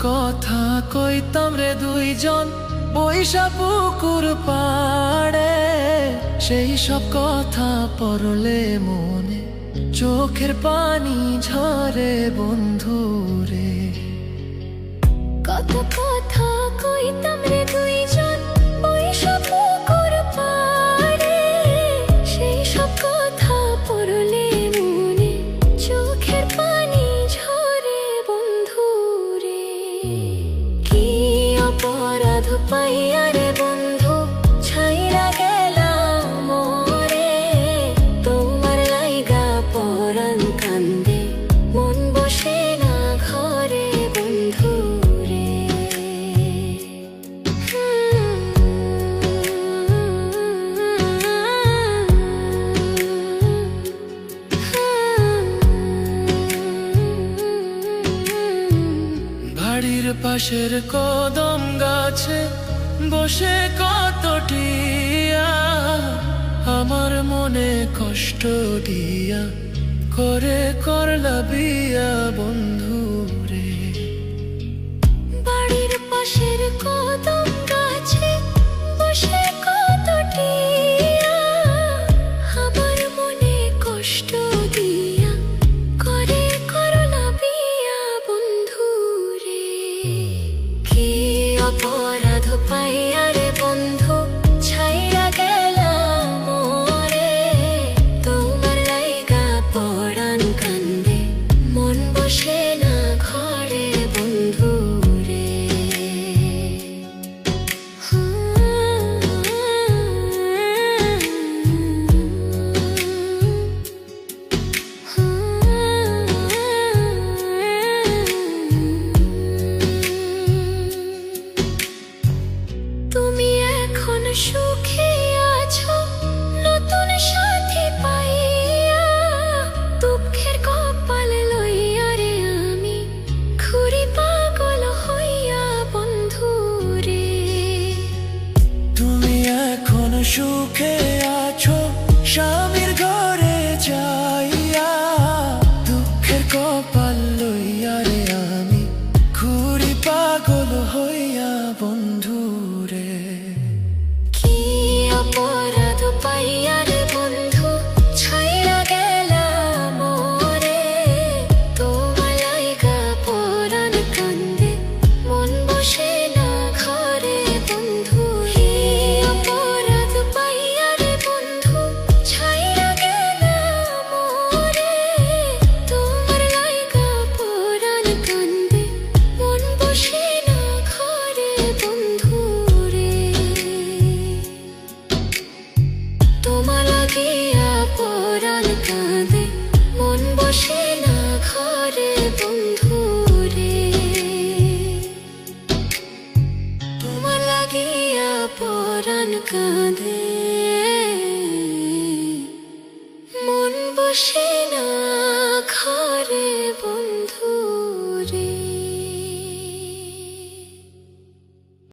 কথা কইতাম রে দুইজন বৈশা পুকুর পাড়ে, সেই সব কথা পড়লে মনে চোখের পানি ঝরে বন্ধু রে। কত কথা কইতাম রে দুইজন বৈশা পুকুর পাড়ে, সেই সব কথা পড়লে মনে চোখের পানি ঝরে বন্ধু রে। কি অপরাধ পাইয়া রে বন্ধু ছাইরা গেলাম মোরে, তোমার লাইগা পরাণ কান্দে মন বসে না ঘরে বন্ধু রে। বাড়ির পাশের কদম গাছে বসে কত টিয়া, আমার মনে কষ্ট দিয়া করে করলা বিয়া বন্ধু রে। বাড়ির পাশের কদম গাছে বসে কত টিয়া, আমার মনে কষ্ট দিয়া করে করলা বিয়া বন্ধু রে। কি অপরাধ পাইয়া রে বন্ধু ছাইরা গেলাম মোরে, তোমার লাইগা পরাণ কান্দে মন বসে না ঘরে বন্ধু রে। তুমি এখন সুখে আছো নতুন সাথী পাইয়া, দুঃখের কপাল লইয়া রে আমি ঘুরি পাগল হইয়া বন্ধু রে। তুমি এখন সুখে আছো স্বামীর ঘরে যাইয়া, দুঃখের কপাল লইয়া রে আমি ঘুরি পাগল হইয়া বন্ধু রে। কি অপরাধ পাইয়া রে বন্ধু ছাইরা গেলাম মোরে, তোমার লাইগা পরাণ কান্দে মন বসে না ঘরে বন্ধু। কি অপরাধ পাইয়া রে বন্ধু ছাইরা গেলাম মোরে, তোমার লাইগা পরাণ কান্দে মন বসে না ঘরে বন্ধু রে। তোমার লাগিয়া পরাণ কাঁদে মন বসে না ঘরে বন্ধু রে। তোমার লাগিয়া পরাণ কাঁদে মন বসে